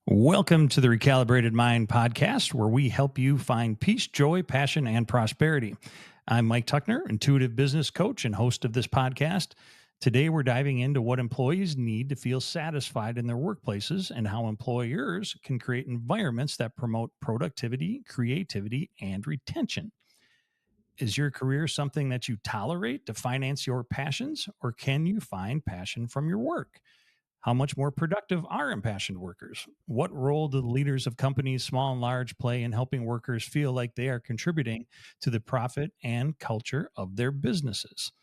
Welcome to the Recalibrated Mind podcast, where we help you find peace, joy, passion, and prosperity. I'm Mike Tuckner, intuitive business coach and host of this podcast. Today, we're diving into what employees need to feel satisfied in their workplaces and how employers can create environments that promote productivity, creativity, and retention. Is your career something that you tolerate to finance your passions, or can you find passion from your work? How much more productive are impassioned workers? What role do the leaders of companies, small and large, play in helping workers feel like they are contributing to the profit and culture of their businesses?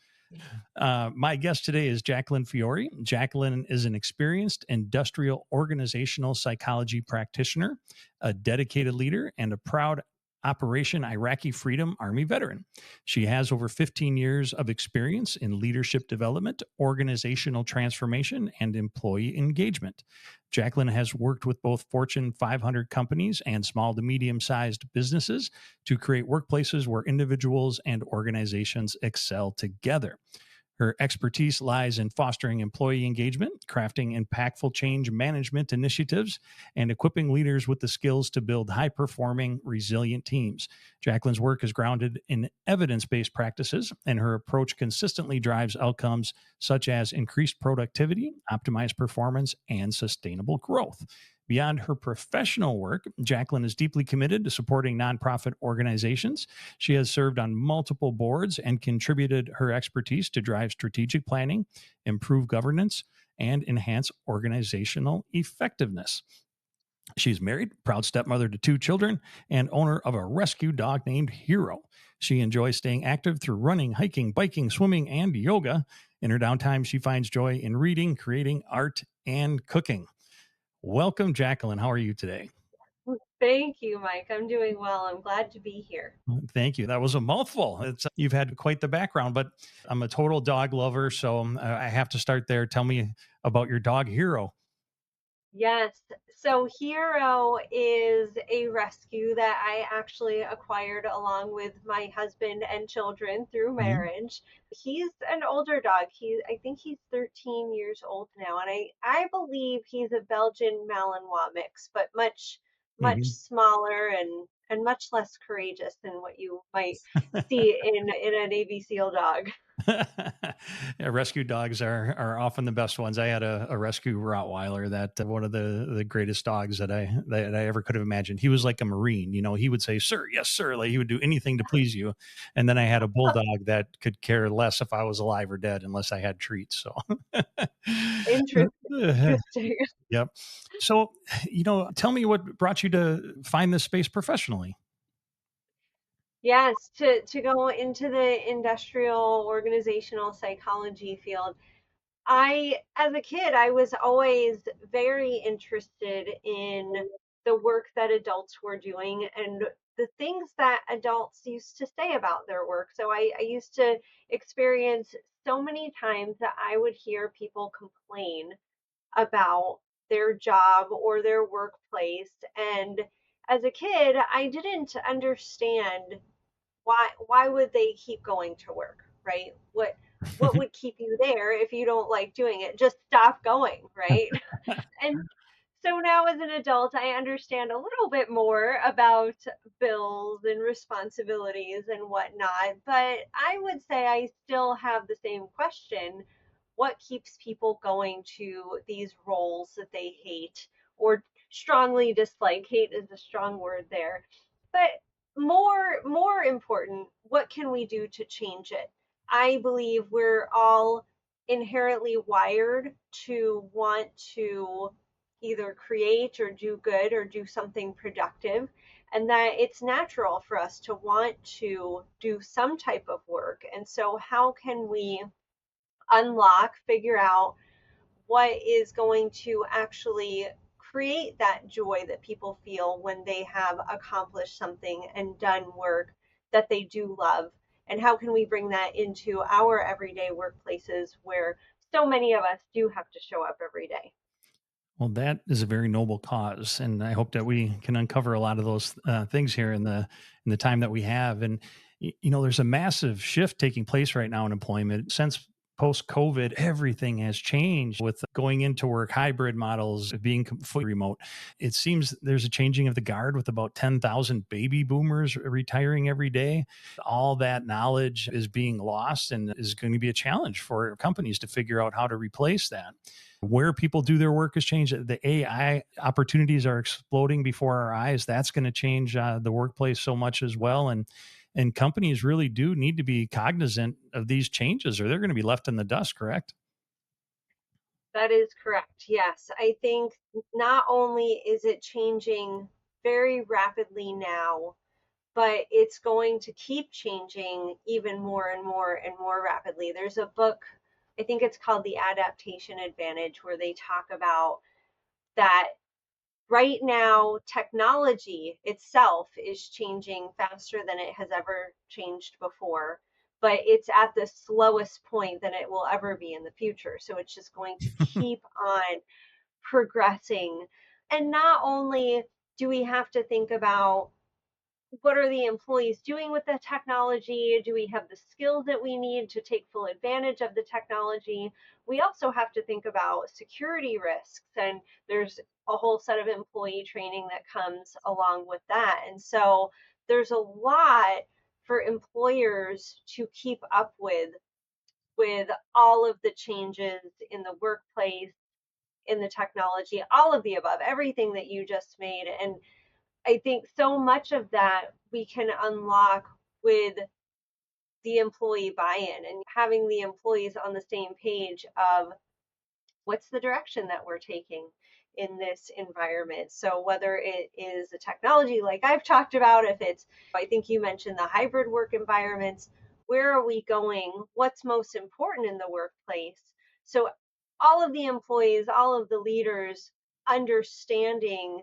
My guest today is Jacqueline Fiore. Jacqueline is an experienced industrial organizational psychology practitioner, a dedicated leader, and a proud Operation Iraqi Freedom Army veteran. She has over 15 years of experience in leadership development, organizational transformation, and employee engagement. Jacqueline has worked with both Fortune 500 companies and small to medium sized businesses to create workplaces where individuals and organizations excel together. Her expertise lies in fostering employee engagement, crafting impactful change management initiatives, and equipping leaders with the skills to build high performing, resilient teams. Jacqueline's work is grounded in evidence based practices, and her approach consistently drives outcomes such as increased productivity, optimized performance, and sustainable growth. Beyond her professional work, Jacqueline is deeply committed to supporting nonprofit organizations. She has served on multiple boards and contributed her expertise to drive strategic planning, improve governance, and enhance organizational effectiveness. She's married, proud stepmother to two children, and owner of a rescue dog named Hero. She enjoys staying active through running, hiking, biking, swimming, and yoga. In her downtime, she finds joy in reading, creating art, and cooking. Welcome, Jacqueline. How are you today? Thank you, Mike. I'm doing well. I'm glad to be here. Thank you. That was a mouthful. You've had quite the background, but I'm a total dog lover, so I have to start there. Tell me about your dog, Hero. Yes. So Hero is a rescue that I actually acquired along with my husband and children through Mhm. marriage. He's an older dog. I think he's 13 years old now, and I believe he's a Belgian Malinois mix, but much Mhm. smaller and much less courageous than what you might see in a Navy SEAL dog. Yeah, rescue dogs are often the best ones. I had a rescue Rottweiler that one of the greatest dogs that I ever could have imagined. He was like a Marine, he would say, "Sir, yes, sir." Like he would do anything to please you. And then I had a bulldog that could care less if I was alive or dead unless I had treats. So Interesting. Interesting. yep. So, tell me what brought you to find this space professionally. Yes, to go into the industrial organizational psychology field. As a kid, I was always very interested in the work that adults were doing and the things that adults used to say about their work. So I used to experience so many times that I would hear people complain about their job or their workplace. And as a kid, I didn't understand why would they keep going to work, right? What would keep you there if you don't like doing it? Just stop going, right? And so now as an adult, I understand a little bit more about bills and responsibilities and whatnot, but I would say I still have the same question. What keeps people going to these roles that they hate or strongly dislike? Hate is a strong word there. But more important, what can we do to change it? I believe we're all inherently wired to want to either create or do good or do something productive, and that it's natural for us to want to do some type of work. And so, how can we figure out what is going to actually create that joy that people feel when they have accomplished something and done work that they do love? And how can we bring that into our everyday workplaces where so many of us do have to show up every day? Well, that is a very noble cause, and I hope that we can uncover a lot of those things here in the time that we have. And there's a massive shift taking place right now in employment since Post COVID, everything has changed with going into work, hybrid models, being fully remote. It seems there's a changing of the guard with about 10,000 baby boomers retiring every day. All that knowledge is being lost and is going to be a challenge for companies to figure out how to replace that. Where people do their work has changed. The AI opportunities are exploding before our eyes. That's going to change the workplace so much as well. And companies really do need to be cognizant of these changes or they're going to be left in the dust, correct? That is correct. Yes. I think not only is it changing very rapidly now, but it's going to keep changing even more and more and more rapidly. There's a book, I think it's called The Adaptation Advantage, where they talk about that right now technology itself is changing faster than it has ever changed before, but it's at the slowest point that it will ever be in the future. So it's just going to keep on progressing. And not only do we have to think about what are the employees doing with the technology? Do we have the skills that we need to take full advantage of the technology? We also have to think about security risks, and there's a whole set of employee training that comes along with that. And so there's a lot for employers to keep up with all of the changes in the workplace, in the technology, all of the above, everything that you just made. And I think so much of that we can unlock with the employee buy-in and having the employees on the same page of what's the direction that we're taking in this environment. So whether it is a technology like I've talked about, if it's, I think you mentioned the hybrid work environments, where are we going? What's most important in the workplace? So all of the employees, all of the leaders understanding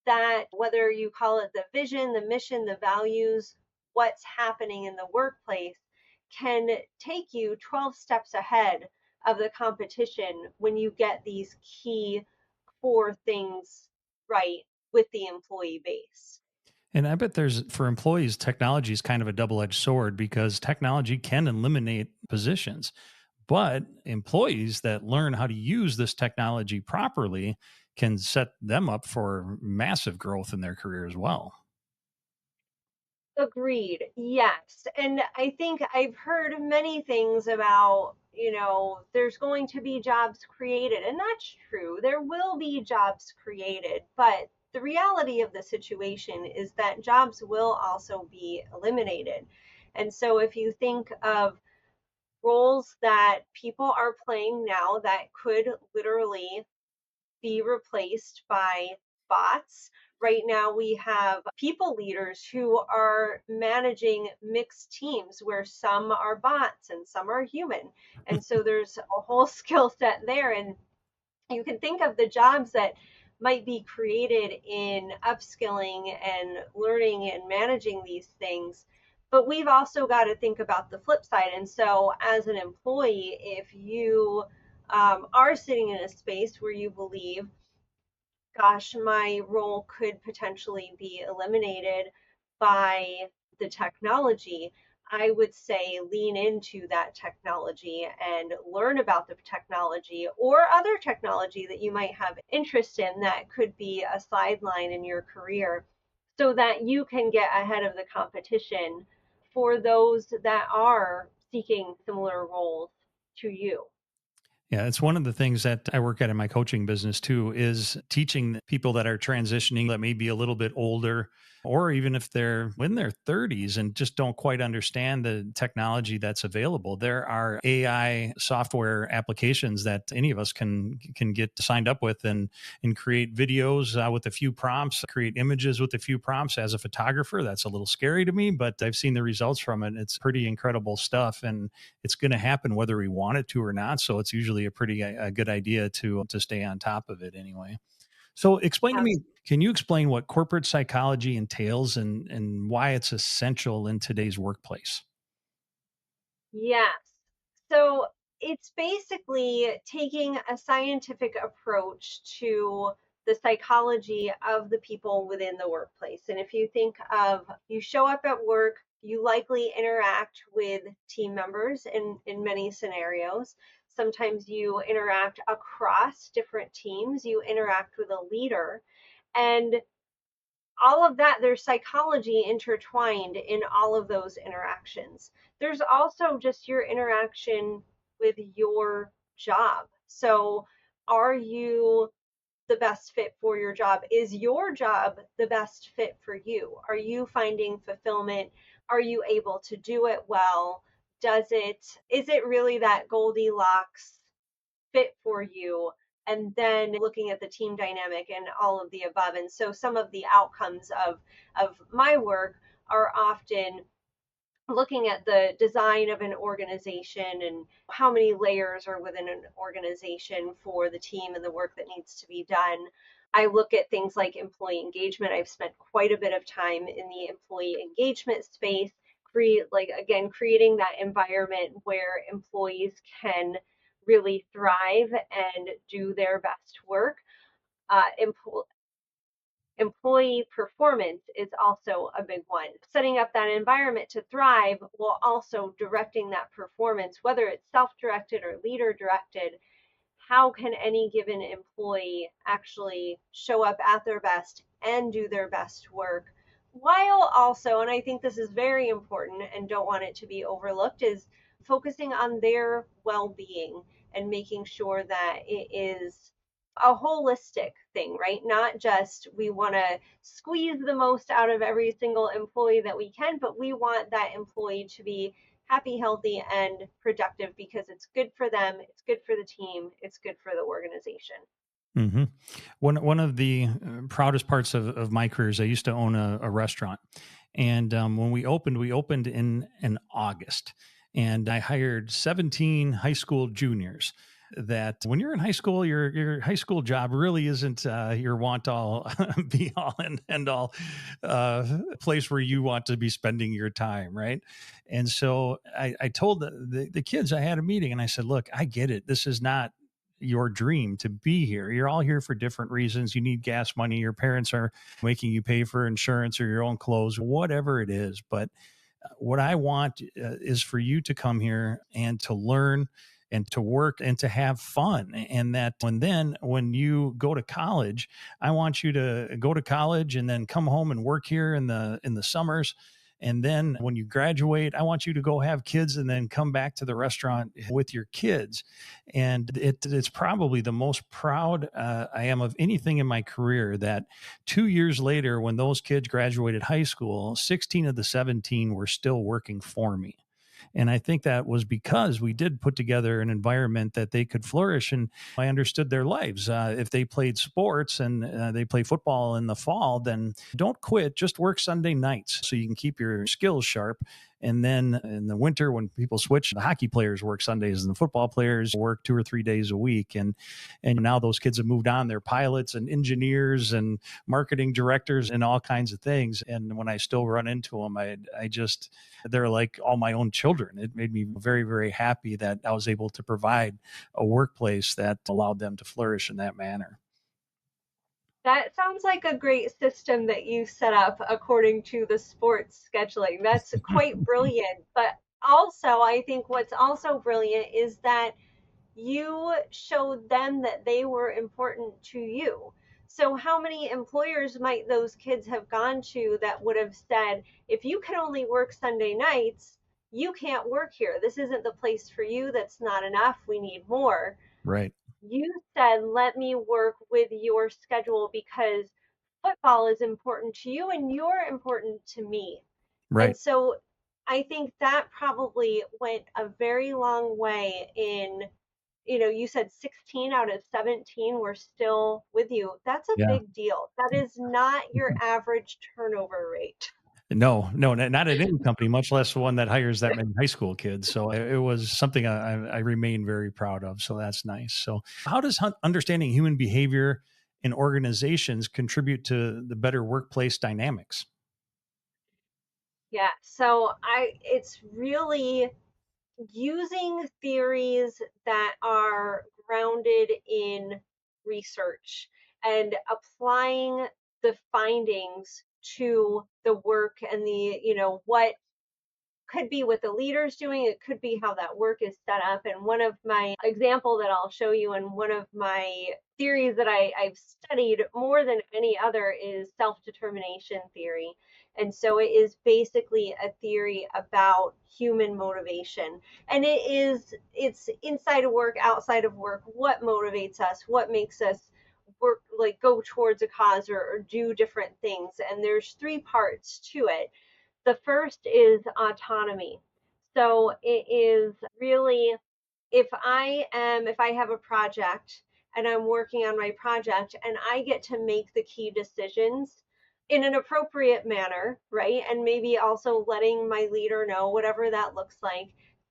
that whether you call it the vision, the mission, the values, what's happening in the workplace can take you 12 steps ahead of the competition when you get these key core things right with the employee base. And I bet there's for employees, technology is kind of a double edged sword because technology can eliminate positions. But employees that learn how to use this technology properly can set them up for massive growth in their career as well. Agreed. Yes. And I think I've heard many things about, there's going to be jobs created, and that's true. There will be jobs created, but the reality of the situation is that jobs will also be eliminated. And so if you think of roles that people are playing now that could literally be replaced by bots. Right now, we have people leaders who are managing mixed teams where some are bots and some are human. And so there's a whole skill set there. And you can think of the jobs that might be created in upskilling and learning and managing these things. But we've also got to think about the flip side. And so, as an employee, if you are sitting in a space where you believe, gosh, my role could potentially be eliminated by the technology, I would say lean into that technology and learn about the technology or other technology that you might have interest in that could be a sideline in your career so that you can get ahead of the competition for those that are seeking similar roles to you. Yeah, it's one of the things that I work at in my coaching business too is teaching people that are transitioning that may be a little bit older or even if they're in their 30s and just don't quite understand the technology that's available. There are AI software applications that any of us can get signed up with and create videos with a few prompts, create images with a few prompts. As a photographer, that's a little scary to me, but I've seen the results from it. It's pretty incredible stuff and it's going to happen whether we want it to or not. So it's usually a pretty a good idea to stay on top of it anyway. So explain to me, can you explain what corporate psychology entails and why it's essential in today's workplace? Yes. So it's basically taking a scientific approach to the psychology of the people within the workplace. And if you think of you show up at work, You likely interact with team members in many scenarios. Sometimes you interact across different teams, you interact with a leader. And all of that, there's psychology intertwined in all of those interactions. There's also just your interaction with your job. So, are you the best fit for your job? Is your job the best fit for you? Are you finding fulfillment? Are you able to do it well? Is it really that Goldilocks fit for you? And then looking at the team dynamic and all of the above. And so some of the outcomes of my work are often looking at the design of an organization and how many layers are within an organization for the team and the work that needs to be done. I look at things like employee engagement. I've spent quite a bit of time in the employee engagement space, creating that environment where employees can really thrive and do their best work. Uh, Employee performance is also a big one. Setting up that environment to thrive while also directing that performance, whether it's self directed or leader directed. How can any given employee actually show up at their best and do their best work? While also, and I think this is very important and don't want it to be overlooked, is focusing on their well being and making sure that it is a holistic thing, right? Not just we want to squeeze the most out of every single employee that we can, but we want that employee to be happy, healthy, and productive because it's good for them, it's good for the team, it's good for the organization. Hmm. One of the proudest parts of my career is I used to own a restaurant, and when we opened in August, and I hired 17 high school juniors. That when you're in high school, your high school job really isn't your want all be all and end all place where you want to be spending your time, right? And so I told the kids, I had a meeting and I said, look, I get it. This is not your dream to be here. You're all here for different reasons. You need gas money. Your parents are making you pay for insurance or your own clothes, whatever it is. But what I want is for you to come here and to learn and to work and to have fun. And that when you go to college, I want you to go to college and then come home and work here in the summers. And then when you graduate, I want you to go have kids and then come back to the restaurant with your kids. And it's probably the most proud I am of anything in my career that 2 years later, when those kids graduated high school, 16 of the 17 were still working for me. And I think that was because we did put together an environment that they could flourish. And I understood their lives. If they played sports and they play football in the fall, then don't quit. Just work Sunday nights so you can keep your skills sharp. And then in the winter, when people switch, the hockey players work Sundays and the football players work 2 or 3 days a week. And now those kids have moved on. They're pilots and engineers and marketing directors and all kinds of things. And when I still run into them, I just they're like all my own children. It made me very, very happy that I was able to provide a workplace that allowed them to flourish in that manner. That sounds like a great system that you set up according to the sports scheduling. That's quite brilliant. But also, I think what's also brilliant is that you showed them that they were important to you. So, how many employers might those kids have gone to that would have said, if you can only work Sunday nights, you can't work here. This isn't the place for you. That's not enough. We need more. Right. You said, let me work with your schedule because football is important to you and you're important to me. And Right. so I think that probably went a very long way in, you said 16 out of 17 were still with you. That's a Yeah. big deal. That is not your average turnover rate. No, no, not at any company, much less one that hires that many high school kids. So it was something I remain very proud of. So that's nice. So, how does understanding human behavior in organizations contribute to the better workplace dynamics? Yeah. So it's really using theories that are grounded in research and applying the findings to the work and the, what could be what the leader's doing, it could be how that work is set up. And one of my example that I'll show you, and one of my theories that I've studied more than any other, is self-determination theory. And so it is basically a theory about human motivation. And it's inside of work, outside of work, what motivates us, what makes us work, like go towards a cause, or do different things. And there's three parts to it. The first is autonomy. So it is really, if I have a project and I'm working on my project and I get to make the key decisions in an appropriate manner, right? And maybe also letting my leader know, whatever that looks like,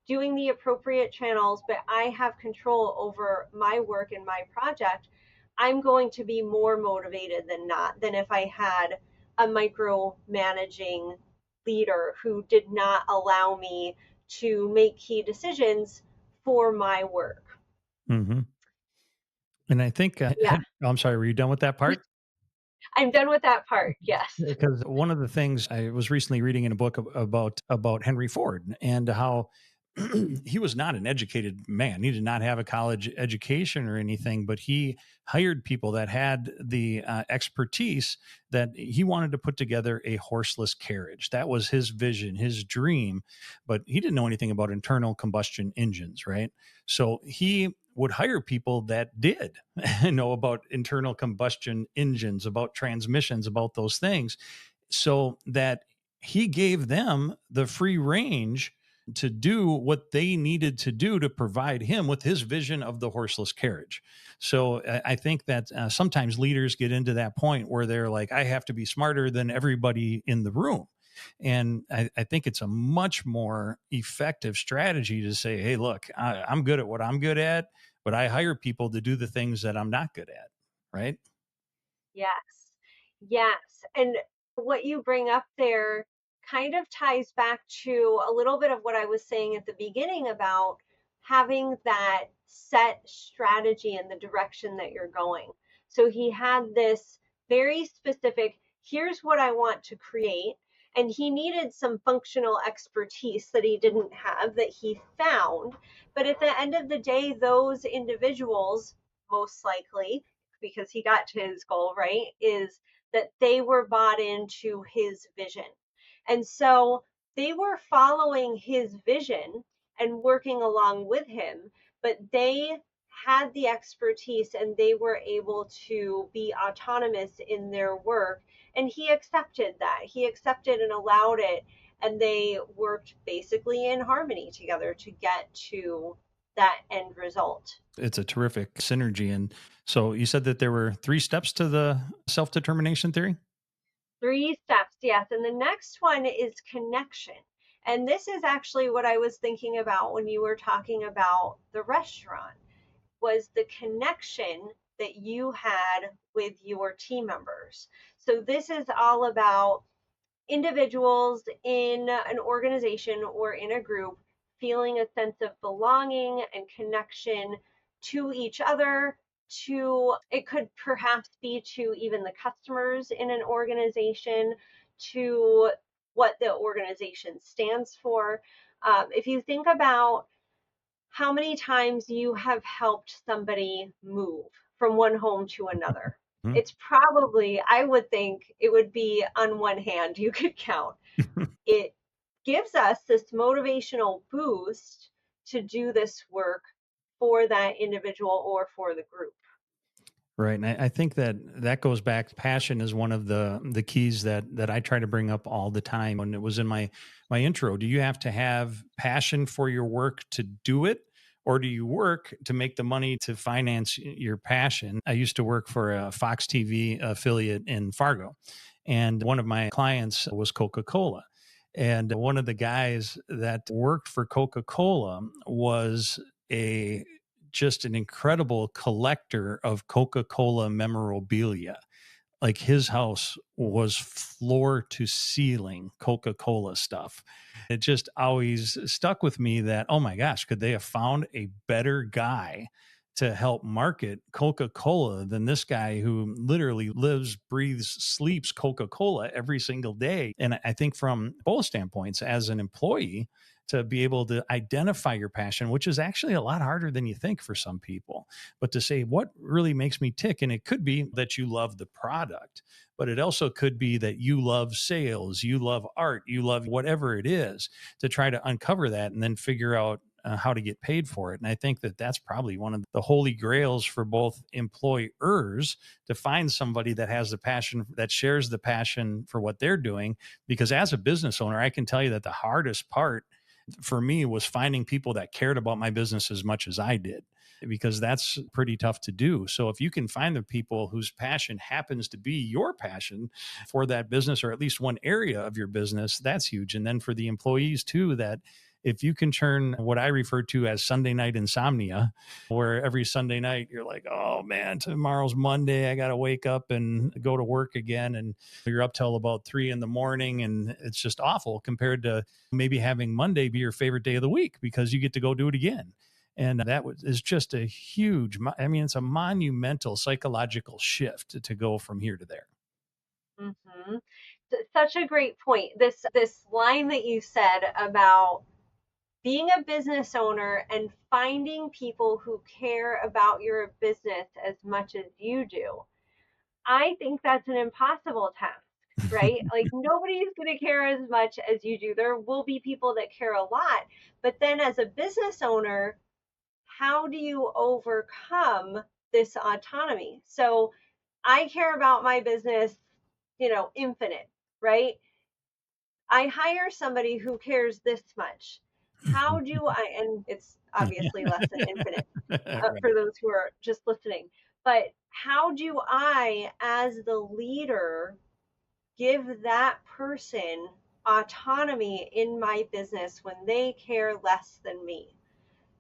doing the appropriate channels, but I have control over my work and my project. I'm going to be more motivated than not, than if I had a micromanaging leader who did not allow me to make key decisions for my work. Hmm. And I think, Yeah, I'm sorry, were you done with that part? I'm done with that part. Yes. Because one of the things I was recently reading in a book about Henry Ford and how he was not an educated man. He did not have a college education or anything, but he hired people that had the expertise that he wanted to put together a horseless carriage. That was his vision, his dream, but he didn't know anything about internal combustion engines, right? So he would hire people that did know about internal combustion engines, about transmissions, about those things, so that he gave them the free range to do what they needed to do to provide him with his vision of the horseless carriage. So I think that sometimes leaders get into that point where they're like, I have to be smarter than everybody in the room. And I think it's a much more effective strategy to say, hey, look, I'm good at what I'm good at, but I hire people to do the things that I'm not good at. Right. Yes. Yes. And what you bring up there kind of ties back to a little bit of what I was saying at the beginning about having that set strategy in the direction that you're going. So he had this very specific, here's what I want to create. And he needed some functional expertise that he didn't have, that he found. But at the end of the day, those individuals, most likely, because he got to his goal, right, is that they were bought into his vision. And so they were following his vision and working along with him, but they had the expertise and they were able to be autonomous in their work. And he accepted that. He accepted and allowed it. And they worked basically in harmony together to get to that end result. It's a terrific synergy. And so you said that there were three steps to the self determination theory. Three steps, yes. And the next one is connection. And this is actually what I was thinking about when you were talking about the restaurant, was the connection that you had with your team members. So this is all about individuals in an organization or in a group feeling a sense of belonging and connection to each other, to, it could perhaps be to even the customers in an organization, to what the organization stands for. If you think about how many times you have helped somebody move from one home to another, Mhm. it's probably, I would think it would be on one hand you could count. It gives us this motivational boost to do this work for that individual or for the group. Right, and I think that that goes back. Passion is one of the keys that I try to bring up all the time. When it was in my intro, do you have to have passion for your work to do it, or do you work to make the money to finance your passion? I used to work for a Fox TV affiliate in Fargo, and one of my clients was Coca Cola. And one of the guys that worked for Coca Cola was a just an incredible collector of Coca-Cola memorabilia. Like his house was floor to ceiling Coca-Cola stuff. It just always stuck with me that, oh my gosh, could they have found a better guy to help market Coca-Cola than this guy who literally lives, breathes, sleeps Coca-Cola every single day. And I think from both standpoints, as an employee, to be able to identify your passion, which is actually a lot harder than you think for some people, but to say what really makes me tick. And it could be that you love the product, but it also could be that you love sales, you love art, you love whatever it is, to try to uncover that and then figure out how to get paid for it. And I think that that's probably one of the holy grails for both employers, to find somebody that has the passion, that shares the passion for what they're doing. Because as a business owner, I can tell you that the hardest part for me was finding people that cared about my business as much as I did, because that's pretty tough to do. So if you can find the people whose passion happens to be your passion for that business, or at least one area of your business, that's huge. And then for the employees too, that if you can turn what I refer to as Sunday night insomnia, where every Sunday night you're like, oh man, tomorrow's Monday, I got to wake up and go to work again. And you're up till about 3 in the morning, and it's just awful compared to maybe having Monday be your favorite day of the week because you get to go do it again. And is just a huge, I mean, it's a monumental psychological shift to go from here to there. Mhm. Such a great point. This line that you said about being a business owner and finding people who care about your business as much as you do. I think that's an impossible task, right? Like nobody's going to care as much as you do. There will be people that care a lot, but then as a business owner, how do you overcome this autonomy? So I care about my business, infinite, right? I hire somebody who cares this much. How do I, and it's obviously less than infinite for Right. those who are just listening, but how do I, as the leader, give that person autonomy in my business when they care less than me?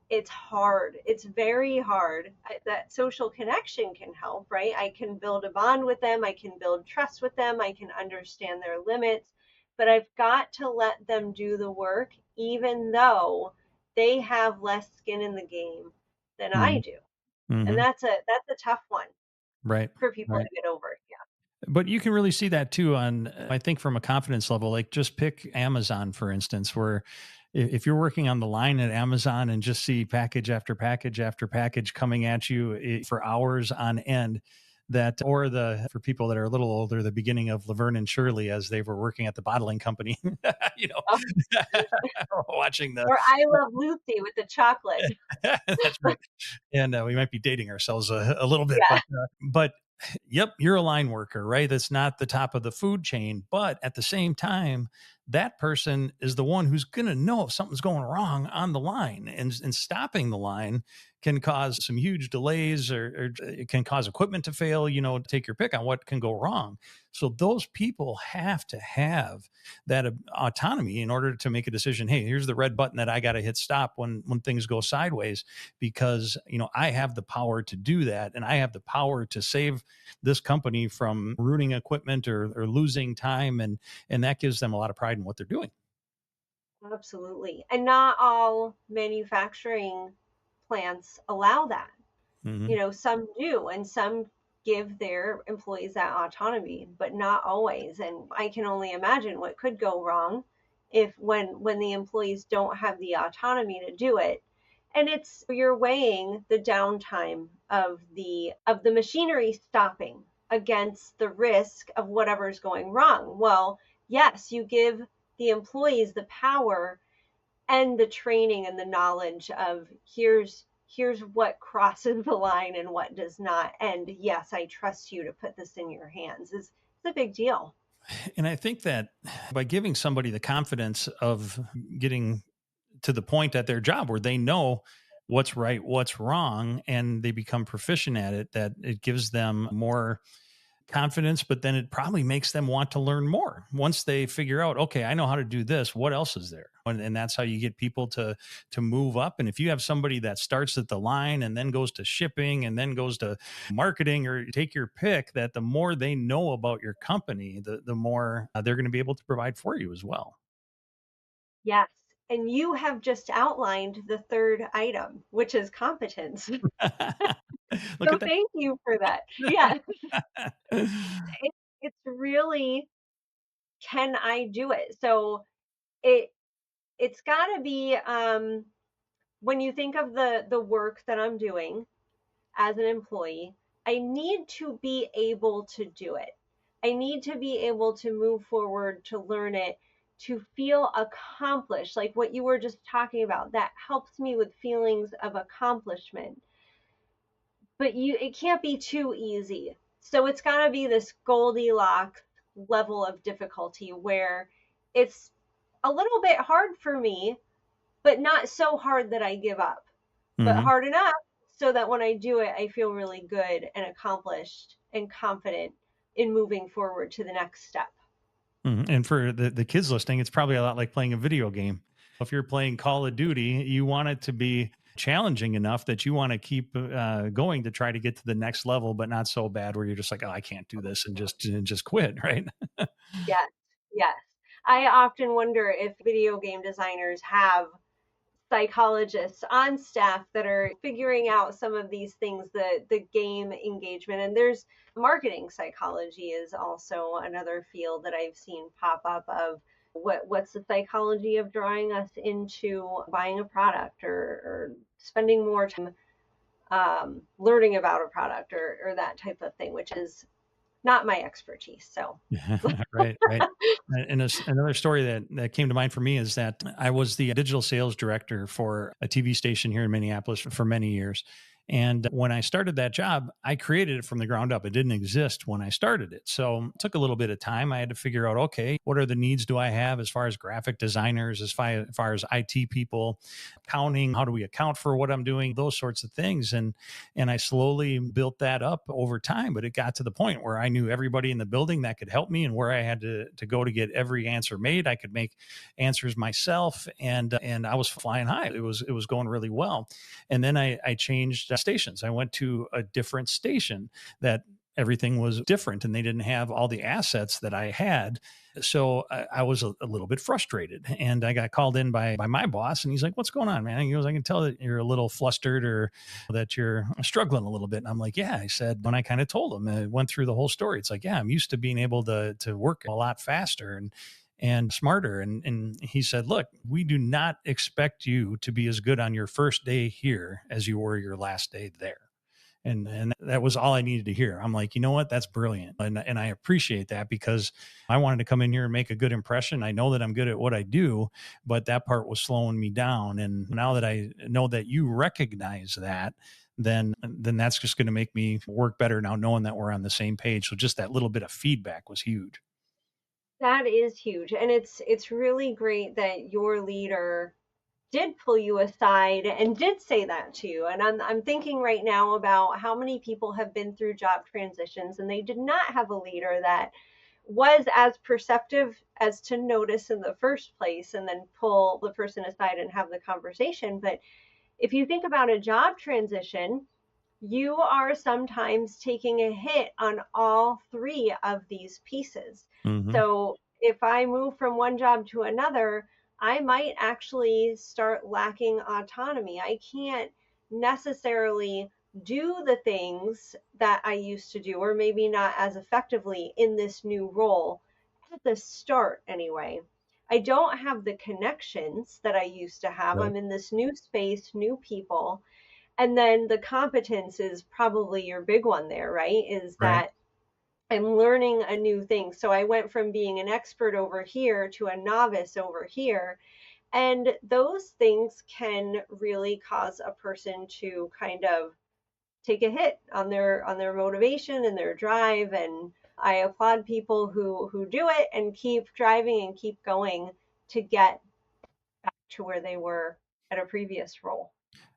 It's hard. It's very hard. That social connection can help, right? I can build a bond with them. I can build trust with them. I can understand their limits, but I've got to let them do the work, even though they have less skin in the game than I Mhm. do. And Mhm. that's a tough one Right. for people Right. to get over. But you can really see that too on, I think, from a confidence level. Like just pick Amazon, for instance, where if you're working on the line at Amazon and just see package after package after package coming at you for hours on end, that, or the, for people that are a little older, the beginning of Laverne and Shirley as they were working at the bottling company, you know, Yeah. watching the, Or I Love Lucy with the chocolate. that's right. And we might be dating ourselves a little bit, Yeah, but yep, you're a line worker, right? That's not the top of the food chain, but at the same time, that person is the one who's going to know if something's going wrong on the line, and stopping the line can cause some huge delays, or it can cause equipment to fail. Take your pick on what can go wrong. So those people have to have that autonomy in order to make a decision. Hey, here's the red button that I got to hit stop when things go sideways, because I have the power to do that, and I have the power to save this company from ruining equipment, or losing time, and that gives them a lot of pride in what they're doing. absolutely. And not all manufacturing plants allow that. Hmm. Some do, and some give their employees that autonomy, but not always. And I can only imagine what could go wrong if when the employees don't have the autonomy to do it. And it's you're weighing the downtime of the machinery stopping against the risk of whatever's going wrong. Well, yes, you give the employees the power and the training and the knowledge of here's what crosses the line and what does not, and yes, I trust you to put this in your hands, is it's a big deal. And I think that by giving somebody the confidence of getting to the point at their job where they know what's right, what's wrong, and they become proficient at it, that it gives them more confidence, but then it probably makes them want to learn more once they figure out, okay, I know how to do this. What else is there? And that's how you get people to move up. And if you have somebody that starts at the line and then goes to shipping and then goes to marketing, or take your pick, that the more they know about your company, the more they're going to be able to provide for you as well. Yes, And you have just outlined the third item, which is competence. Look So at that. thank you for that. Yeah, it, it's really, can I do it? So it it's got to be, when you think of the work that I'm doing as an employee, I need to be able to do it. I need to be able to move forward, to learn it, to feel accomplished, like what you were just talking about. That helps me with feelings of accomplishment. But it can't be too easy. So it's got to be this Goldilocks level of difficulty where it's a little bit hard for me, but not so hard that I give up, but Hmm. hard enough so that when I do it, I feel really good and accomplished and confident in moving forward to the next step. And for the kids listening, it's probably a lot like playing a video game. If you're playing Call of Duty, you want it to be challenging enough that you want to keep going to try to get to the next level, but not so bad where you're just like, oh, I can't do this, and just quit, right? Yes, yes. I often wonder if video game designers have psychologists on staff that are figuring out some of these things, the game engagement. And there's marketing psychology is also another field that I've seen pop up of what's the psychology of drawing us into buying a product, or spending more time learning about a product, or that type of thing, which is not my expertise. So Right, right. And another story that came to mind for me is that I was the digital sales director for a TV station here in Minneapolis for many years. And when I started that job, I created it from the ground up. It didn't exist when I started it. So it took a little bit of time. I had to figure out, okay, what are the needs do I have as far as graphic designers, as far as IT people, accounting, how do we account for what I'm doing, those sorts of things. And I slowly built that up over time, but it got to the point where I knew everybody in the building that could help me, and where I had to go to get every answer made. I could make answers myself, and I was flying high. It was going really well. And then I changed stations. I went to a different station that everything was different, and they didn't have all the assets that I had. So I was a little bit frustrated, and I got called in by my boss, and he's like, "What's going on, man?" He goes, "I can tell that you're a little flustered, or that you're struggling a little bit." And I'm like, "Yeah." I said, when I kind of told him, I went through the whole story. It's like, "Yeah, I'm used to being able to work a lot faster and smarter." And he said, "Look, we do not expect you to be as good on your first day here as you were your last day there." And that was all I needed to hear. I'm like, you know what? That's brilliant. And I appreciate that, because I wanted to come in here and make a good impression. I know that I'm good at what I do, but that part was slowing me down. And now that I know that you recognize that, then that's just going to make me work better now, knowing that we're on the same page. So just that little bit of feedback was huge. that is huge. And it's really great that your leader did pull you aside and did say that to you. And I'm thinking right now about how many people have been through job transitions and they did not have a leader that was as perceptive as to notice in the first place and then pull the person aside and have the conversation. But if you think about a job transition, you are sometimes taking a hit on all three of these pieces. Hmm. So if I move from one job to another, I might actually start lacking autonomy. I can't necessarily do the things that I used to do, or maybe not as effectively in this new role at the start anyway. I don't have the connections that I used to have. Right. I'm in this new space, new people, and then the competence is probably your big one there, right? Is Right. that I'm learning a new thing. So I went from being an expert over here to a novice over here. And those things can really cause a person to kind of take a hit on their motivation and their drive. And I applaud people who do it and keep driving and keep going to get back to where they were at a previous role.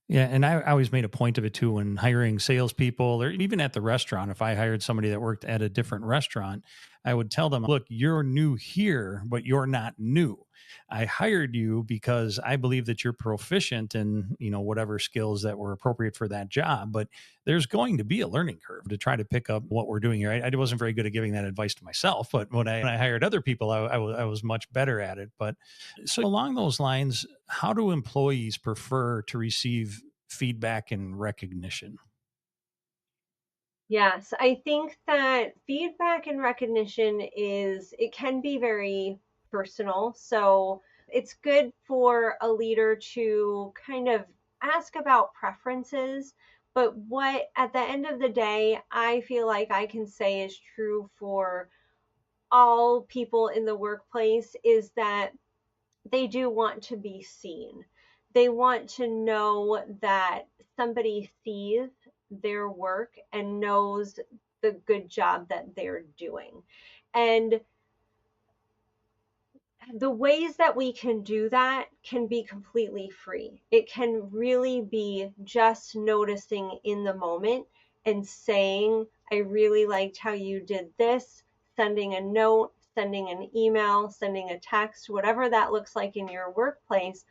Yeah, and I always made a point of it too when hiring salespeople, or even at the restaurant. If I hired somebody that worked at a different restaurant, I would tell them, "Look, you're new here, but you're not new." I hired you because I believe that you're proficient in, whatever skills that were appropriate for that job. But there's going to be a learning curve to try to pick up what we're doing here. I wasn't very good at giving that advice to myself, but when I hired other people, I was much better at it. But so along those lines, how do employees prefer to receive feedback and recognition? Yes, I think that feedback and recognition it can be very personal. So it's good for a leader to kind of ask about preferences. But what, at the end of the day, I feel like I can say is true for all people in the workplace is that they do want to be seen. They want to know that somebody sees their work and knows the good job that they're doing. And the ways that we can do that can be completely free. It can really be just noticing in the moment and saying, I really liked how you did this, sending a note, sending an email, sending a text, whatever that looks like in your workplace.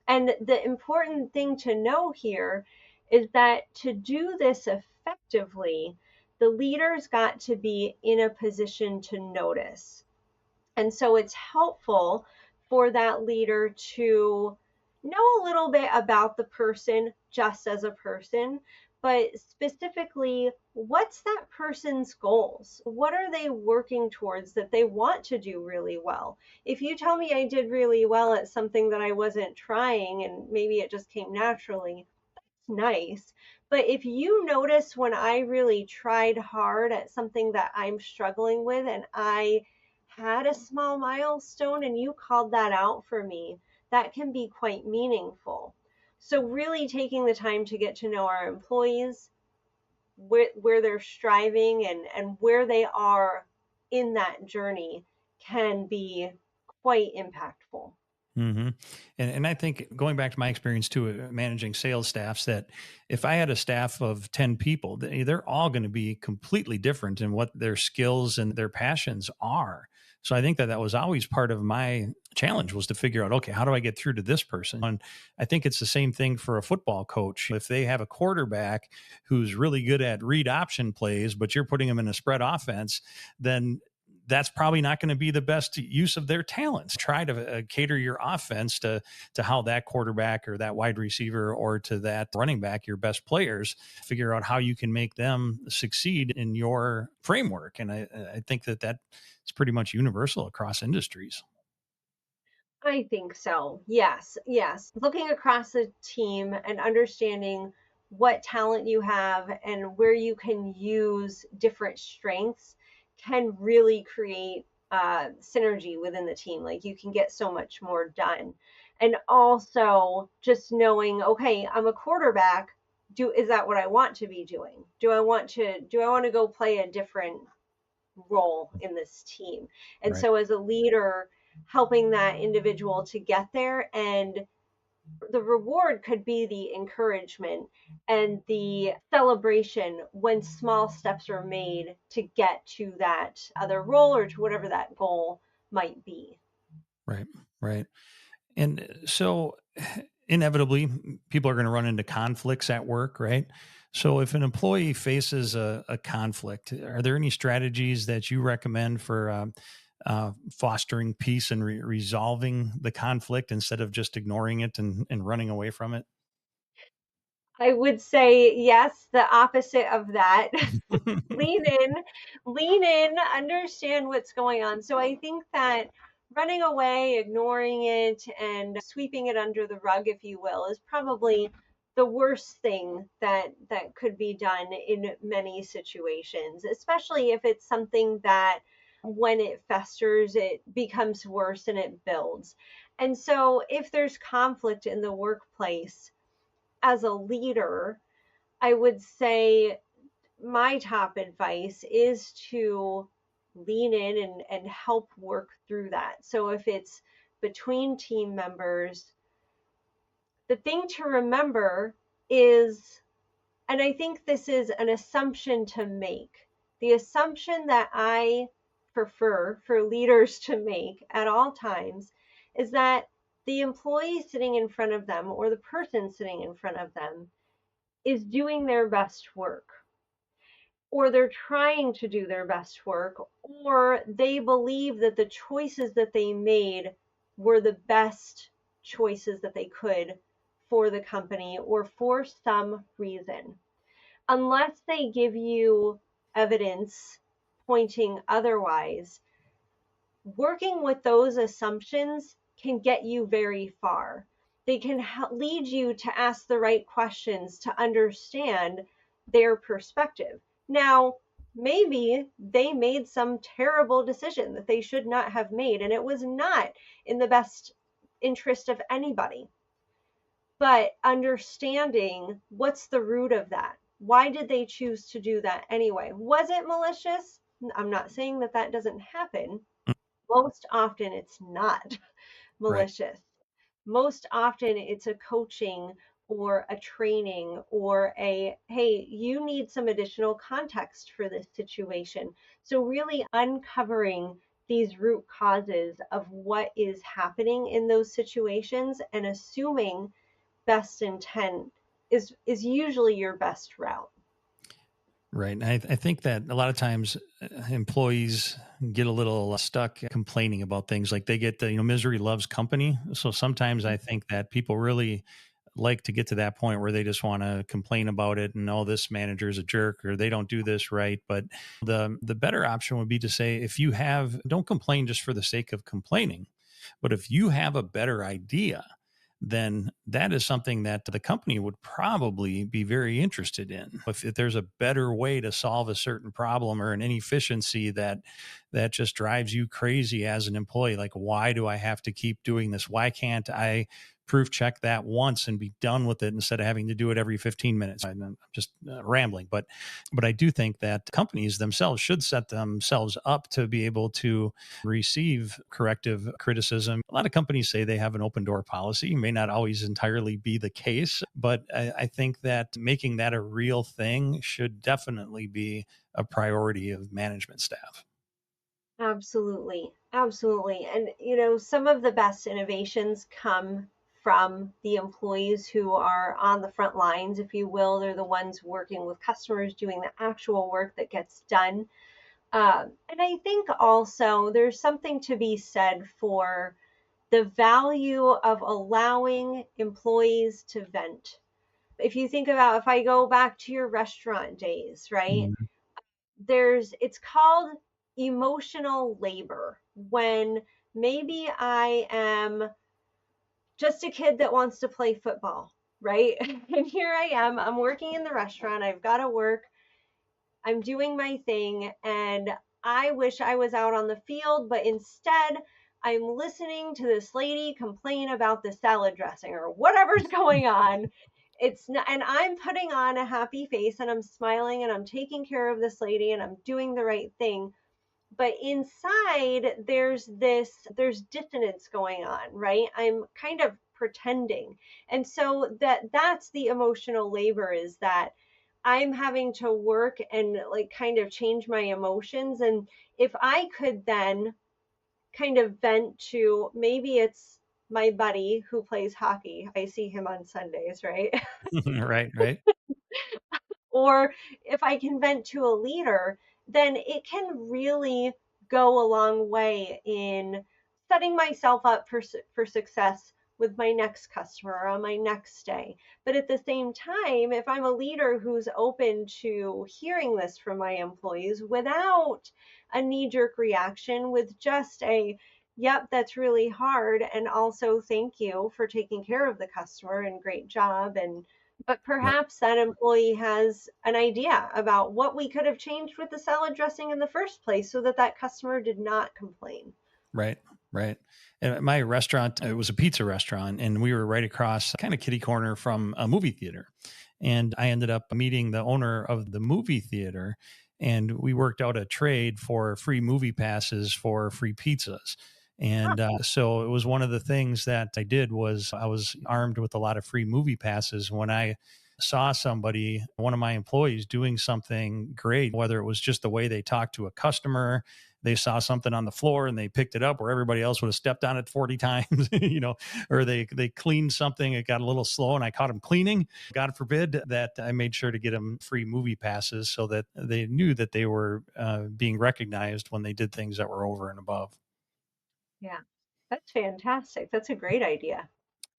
And the important thing to know here is that to do this effectively, the leader's got to be in a position to notice. And so it's helpful for that leader to know a little bit about the person just as a person, but specifically, what's that person's goals? What are they working towards that they want to do really well? If you tell me I did really well at something that I wasn't trying and maybe it just came naturally, nice. But if you notice when I really tried hard at something that I'm struggling with and I had a small milestone and you called that out for me, that can be quite meaningful. So, really taking the time to get to know our employees, where they're striving and where they are in that journey can be quite impactful. hmm and I think going back to my experience too, managing sales staffs, that if I had a staff of 10 people, they're all going to be completely different in what their skills and their passions are. So I think that that was always part of my challenge, was to figure out, okay, how do I get through to this person? And I think it's the same thing for a football coach. If they have a quarterback who's really good at read option plays, but you're putting them in a spread offense, then that's probably not going to be the best use of their talents. Try to cater your offense to how that quarterback or that wide receiver or to that running back, your best players, figure out how you can make them succeed in your framework. And I think that that is pretty much universal across industries. I think so. Yes, yes. Looking across the team and understanding what talent you have and where you can use different strengths can really create synergy within the team. Like you can get so much more done. And also just knowing, okay, I'm a quarterback. Is that what I want to be doing? Do I want to go play a different role in this team? And Right. so as a leader, helping that individual to get there, and the reward could be the encouragement and the celebration when small steps are made to get to that other role or to whatever that goal might be. Right. Right. And so inevitably, people are going to run into conflicts at work, right? So if an employee faces a conflict, are there any strategies that you recommend for fostering peace and resolving the conflict instead of just ignoring it and running away from it? I would say yes, the opposite of that. lean in, lean in, understand what's going on. So I think that running away, ignoring it, and sweeping it under the rug, if you will, is probably the worst thing that could be done in many situations, especially if it's something that when it festers, it becomes worse and it builds. And so if there's conflict in the workplace, as a leader, I would say my top advice is to lean in and help work through that. So if it's between team members, the thing to remember is, and I think this is an assumption to make, the assumption that I prefer for leaders to make at all times is that the employee sitting in front of them or the person sitting in front of them is doing their best work, or they're trying to do their best work, or they believe that the choices that they made were the best choices that they could for the company or for some reason. Unless they give you evidence pointing otherwise, working with those assumptions can get you very far. They can lead you to ask the right questions to understand their perspective. Now, maybe they made some terrible decision that they should not have made, and it was not in the best interest of anybody. But understanding what's the root of that? Why did they choose to do that anyway? Was it malicious? I'm not saying that that doesn't happen. Most often it's not Right. malicious. Most often it's a coaching or a training or a, hey, you need some additional context for this situation. So, really uncovering these root causes of what is happening in those situations and assuming best intent is usually your best route. Right. And I think that a lot of times employees get a little stuck complaining about things like they get the, misery loves company. So sometimes I think that people really like to get to that point where they just want to complain about it and oh, this manager's a jerk or they don't do this right. But the better option would be to say if you have don't complain just for the sake of complaining, but if you have a better idea, then that is something that the company would probably be very interested in. If there's a better way to solve a certain problem or an inefficiency that just drives you crazy as an employee, like why do I have to keep doing this? Why can't I proof check that once and be done with it instead of having to do it every 15 minutes? I'm just rambling, but I do think that companies themselves should set themselves up to be able to receive corrective criticism. A lot of companies say they have an open door policy. It may not always entirely be the case, but I think that making that a real thing should definitely be a priority of management staff. Absolutely. Absolutely. And, some of the best innovations come from the employees who are on the front lines, if you will. They're the ones working with customers, doing the actual work that gets done. And I think also there's something to be said for the value of allowing employees to vent. If you think about, if I go back to your restaurant days, right? Mhm. It's called emotional labor when maybe I am just a kid that wants to play football, right? And here I am, I'm working in the restaurant, I've got to work, I'm doing my thing, and I wish I was out on the field, but instead I'm listening to this lady complain about the salad dressing or whatever's going on. It's not, and I'm putting on a happy face and I'm smiling and I'm taking care of this lady and I'm doing the right thing. But inside there's dissonance going on, right? I'm kind of pretending. And so that's the emotional labor, is that I'm having to work and like kind of change my emotions. And if I could then kind of vent to, maybe it's my buddy who plays hockey, I see him on Sundays, right? Right, right. Or if I can vent to a leader, then it can really go a long way in setting myself up for success with my next customer or on my next day. But at the same time, if I'm a leader who's open to hearing this from my employees without a knee jerk reaction, with just a, yep, that's really hard, and also thank you for taking care of the customer and great job, and but Right. perhaps that employee has an idea about what we could have changed with the salad dressing in the first place so that that customer did not complain. Right, right. And at my restaurant, it was a pizza restaurant, and we were right across kind of kitty corner from a movie theater. And I ended up meeting the owner of the movie theater, and we worked out a trade for free movie passes for free pizzas. And so it was one of the things that I did was I was armed with a lot of free movie passes when I saw somebody, one of my employees, doing something great, whether it was just the way they talked to a customer, they saw something on the floor and they picked it up where everybody else would have stepped on it 40 times, or they cleaned something, it got a little slow and I caught them cleaning. God forbid, that I made sure to get them free movie passes so that they knew that they were being recognized when they did things that were over and above. Yeah. That's fantastic. That's a great idea.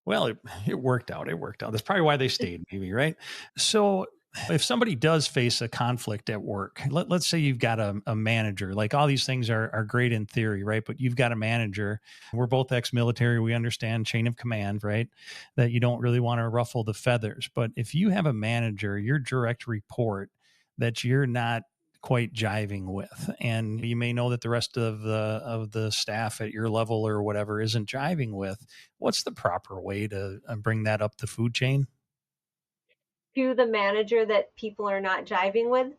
Well, it worked out. It worked out. That's probably why they stayed, maybe, right? So, if somebody does face a conflict at work, let's say you've got a manager, like all these things are great in theory, right? But you've got a manager. We're both ex military. We understand chain of command, right? That you don't really want to ruffle the feathers. But if you have a manager, your direct report that you're not quite jiving with, and you may know that the rest of the staff at your level or whatever isn't jiving with, what's the proper way to bring that up the food chain? To the manager that people are not jiving with.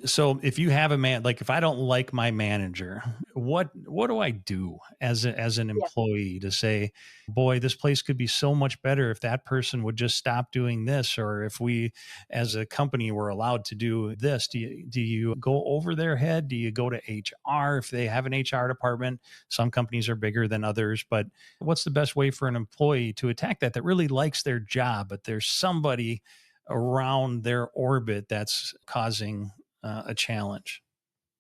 So if you have a man, like if I don't like my manager, what do I do as an Yeah. employee to say, boy, this place could be so much better if that person would just stop doing this, or if we as a company were allowed to do this? Do you go over their head? Do you go to HR if they have an HR department? Some companies are bigger than others, but what's the best way for an employee to attack that really likes their job, but there's somebody around their orbit that's causing a challenge?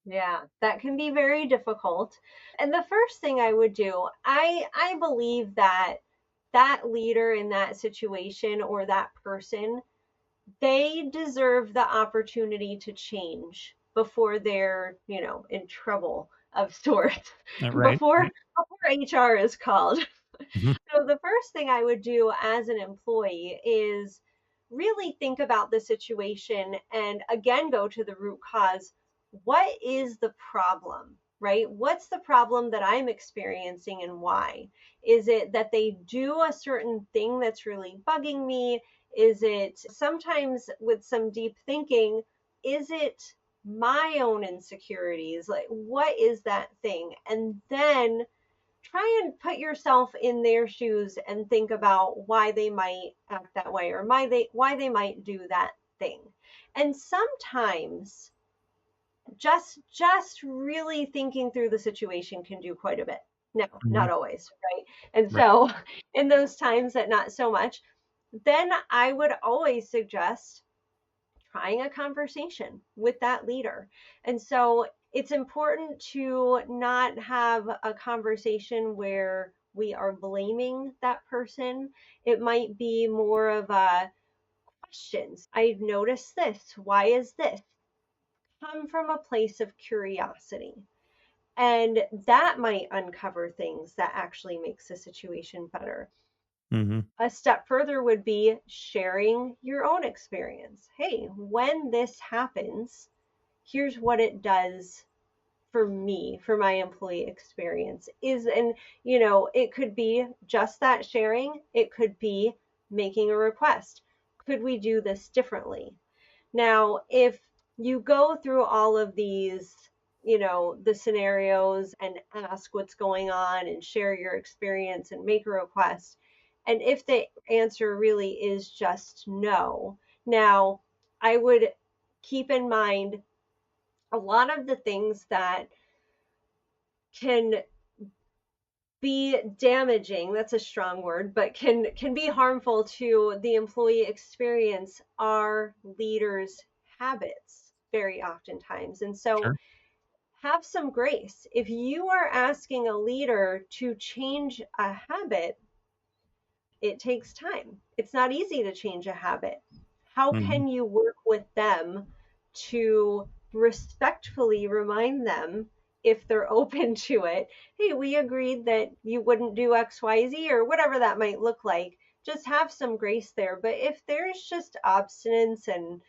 Yeah, that can be very difficult. And the first thing I would do, I believe that that leader in that situation or that person, they deserve the opportunity to change before they're, in trouble of sorts, Right. before HR is called. Mhm. So the first thing I would do as an employee is really think about the situation and again go to the root cause. What is the problem? Right? What's the problem that I'm experiencing and why? Is it that they do a certain thing that's really bugging me? Is it sometimes with some deep thinking, is it my own insecurities? Like, what is that thing? And then try and put yourself in their shoes and think about why they might act that way or why they might do that thing. And sometimes just really thinking through the situation can do quite a bit. No, not Mhm. always, right? And Right. so in those times that not so much, then I would always suggest trying a conversation with that leader. And so it's important to not have a conversation where we are blaming that person. It might be more of a questions. I've noticed this. Why is this? Come from a place of curiosity. And that might uncover things that actually makes the situation better. Mhm. A step further would be sharing your own experience. Hey, when this happens, here's what it does for me, for my employee experience. And it could be just that sharing, it could be making a request. Could we do this differently? Now, if you go through all of these, the scenarios and ask what's going on and share your experience and make a request, and if the answer really is just no, now I would keep in mind a lot of the things that can be damaging, that's a strong word, but can be harmful to the employee experience are leaders habits very oftentimes. And so Sure. have some grace. If you are asking a leader to change a habit, it takes time. It's not easy to change a habit. How Mhm. can you work with them to respectfully remind them if they're open to it? Hey, we agreed that you wouldn't do XYZ or whatever that might look like. Just have some grace there. But if there's just obstinance and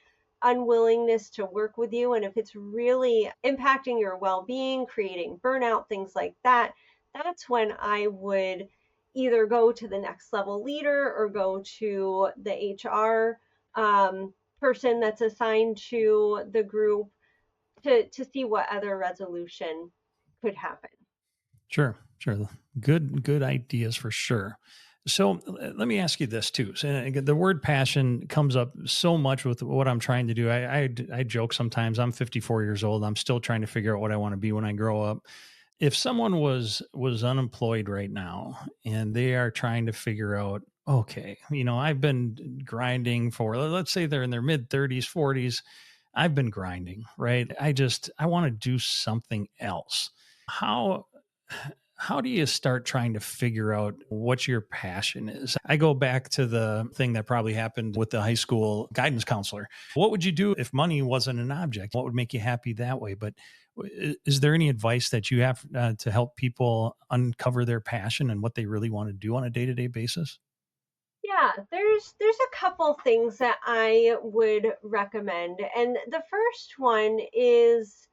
unwillingness to work with you, and if it's really impacting your well being, creating burnout, things like that, that's when I would either go to the next level leader or go to the HR person that's assigned to the group to see what other resolution could happen. Sure. Sure. Good ideas for sure. So let me ask you this too. So again, the word passion comes up so much with what I'm trying to do. I joke sometimes. I'm 54 years old. I'm still trying to figure out what I want to be when I grow up. If someone was unemployed right now and they are trying to figure out, okay, I've been grinding for, let's say they're in their mid 30s, 40s. I've been grinding, right? I want to do something else. How how do you start trying to figure out what your passion is? I go back to the thing that probably happened with the high school guidance counselor. What would you do if money wasn't an object? What would make you happy that way? But is there any advice that you have to help people uncover their passion and what they really want to do on a day-to-day basis? Yeah, there's a couple things that I would recommend. And the first one is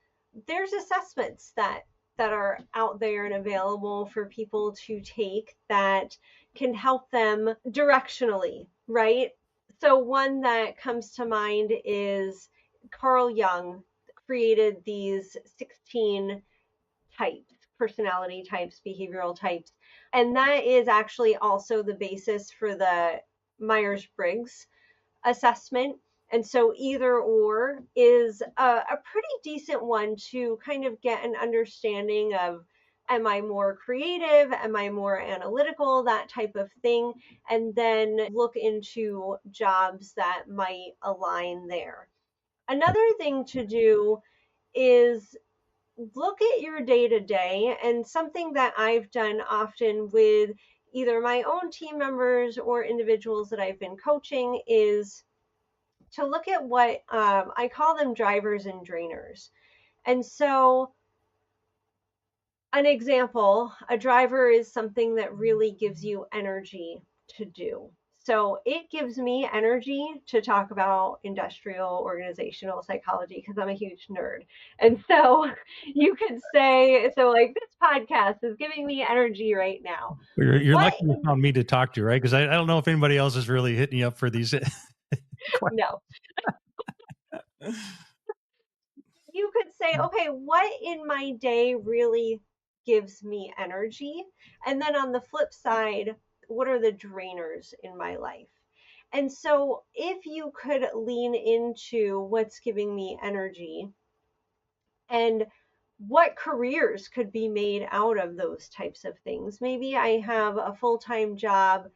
there's assessments that are out there and available for people to take that can help them directionally, right? So one that comes to mind is Carl Jung created these 16 types, personality types, behavioral types. And that is actually also the basis for the Myers Briggs assessment. And so either or is a pretty decent one to kind of get an understanding of, am I more creative? Am I more analytical? That type of thing. And then look into jobs that might align there. Another thing to do is look at your day to day. And something that I've done often with either my own team members or individuals that I've been coaching is to look at what I call them drivers and drainers. And so, an example, a driver is something that really gives you energy to do. So it gives me energy to talk about industrial organizational psychology because I'm a huge nerd. And so you could say, so like this podcast is giving me energy right now. You're What lucky you found me to talk to, right? Because I don't know if anybody else is really hitting you up for these questions. no, you could say, okay, what in my day really gives me energy? And then on the flip side, what are the drainers in my life? And so if you could lean into what's giving me energy and what careers could be made out of those types of things. Maybe I have a full time job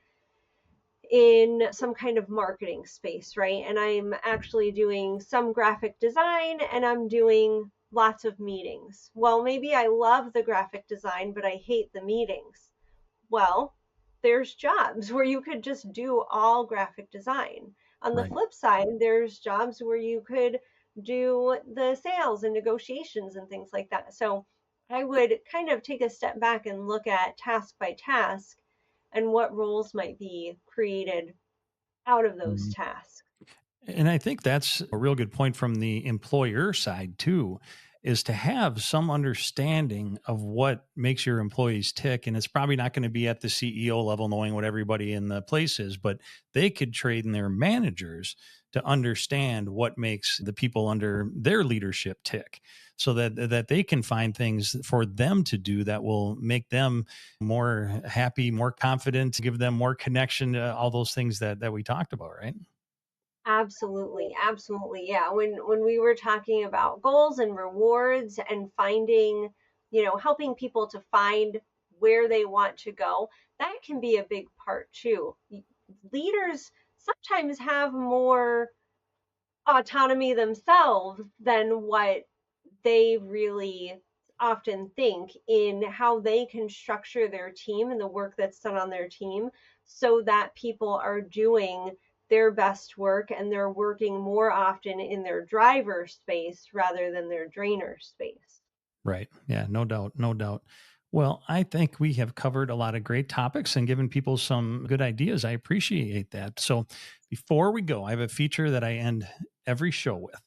in some kind of marketing space, right? And I'm actually doing some graphic design and I'm doing lots of meetings. Well, maybe I love the graphic design, but I hate the meetings. Well, there's jobs where you could just do all graphic design. On the Right. flip side, there's jobs where you could do the sales and negotiations and things like that. So I would kind of take a step back and look at task by task and what roles might be created out of those Mhm. tasks. And I think that's a real good point from the employer side too, is to have some understanding of what makes your employees tick. And it's probably not going to be at the CEO level, knowing what everybody in the place is, but they could train their managers to understand what makes the people under their leadership tick so that they can find things for them to do that will make them more happy, more confident, give them more connection to all those things that we talked about, right? Absolutely, absolutely. Yeah, when we were talking about goals and rewards and finding, helping people to find where they want to go, that can be a big part too. Leaders sometimes have more autonomy themselves than what they really often think in how they can structure their team and the work that's done on their team so that people are doing their best work and they're working more often in their driver space rather than their drainer space. Right. Yeah, no doubt. No doubt. Well, I think we have covered a lot of great topics and given people some good ideas. I appreciate that. So, before we go, I have a feature that I end every show with.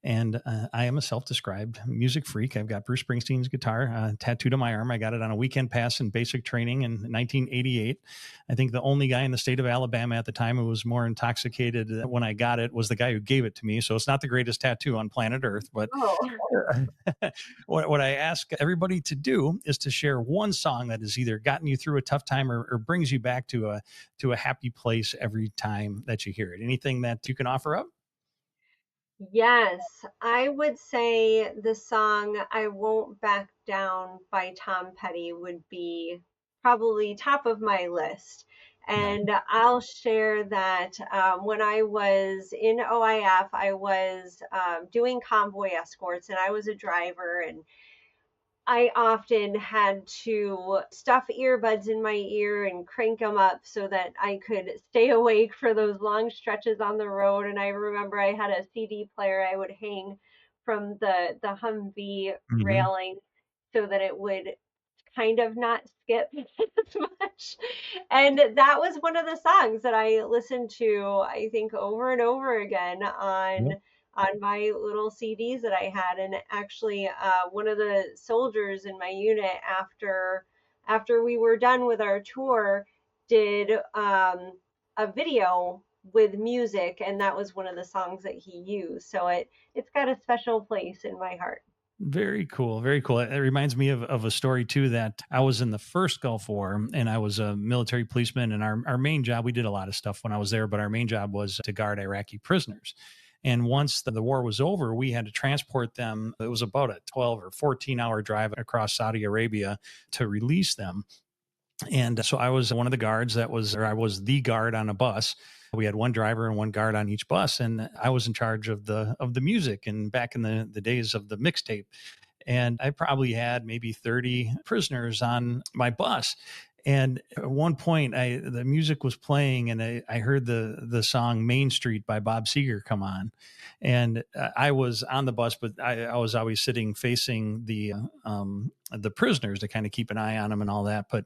And I am a self-described music freak. I've got Bruce Springsteen's guitar tattooed on my arm. I got it on a weekend pass in basic training in 1988. I think the only guy in the state of Alabama at the time who was more intoxicated when I got it was the guy who gave it to me. So it's not the greatest tattoo on planet Earth, but Oh, what I ask everybody to do is to share one song that has either gotten you through a tough time or brings you back to a happy place every time that you hear it. Anything that you can offer up? yes. I would say the song I Won't Back Down by Tom Petty would be probably top of my list. Nice. And I'll share that when I was in OIF, I was doing convoy escorts and I was a driver. And I often had to stuff earbuds in my ear and crank them up so that I could stay awake for those long stretches on the road. And I remember I had a CD player I would hang from the Humvee Mhm. railing so that it would kind of not skip as much. And that was one of the songs that I listened to, I think, over and over again Yep. on my little CDs that I had. And actually, one of the soldiers in my unit, after we were done with our tour, did a video with music, and that was one of the songs that he used. So it's got a special place in my heart. Very cool. Very cool. It reminds me of a story too that I was in the first Gulf War and I was a military policeman. And our main job, we did a lot of stuff when I was there, but our main job was to guard Iraqi prisoners. And once the war was over, we had to transport them. It was about a 12 or 14-hour drive across Saudi Arabia to release them. And so I was one of the guards that was, or I was the guard on a bus. We had one driver and one guard on each bus, and I was in charge of the music. And back in the days of the mixtape, and I probably had maybe 30 prisoners on my bus. And at one point, the music was playing, and I heard the song "Main Street" by Bob Seger come on, and I was on the bus, but I was always sitting facing the prisoners to kind of keep an eye on them and all that. But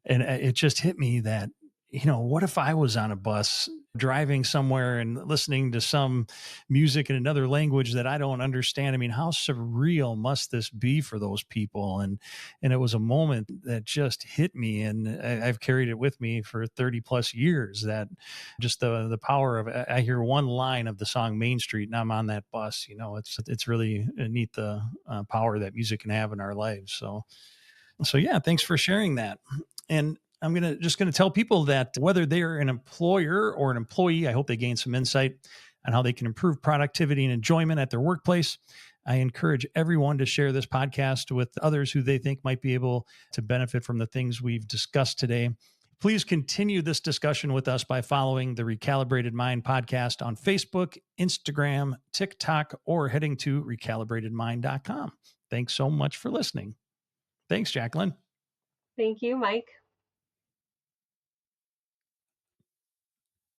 and it just hit me that, what if I was on a bus driving somewhere and listening to some music in another language that I don't understand? I mean, how surreal must this be for those people? And it was a moment that just hit me, and I've carried it with me for 30 plus years. That just the power of it. I hear one line of the song "Main Street" and I'm on that bus. It's really neat, the power that music can have in our lives. So yeah, thanks for sharing that. And I'm just gonna tell people that whether they're an employer or an employee, I hope they gain some insight on how they can improve productivity and enjoyment at their workplace. I encourage everyone to share this podcast with others who they think might be able to benefit from the things we've discussed today. Please continue this discussion with us by following the Recalibrated Mind podcast on Facebook, Instagram, TikTok, or heading to recalibratedmind.com. Thanks so much for listening. Thanks, Jacqueline. Thank you, Mike.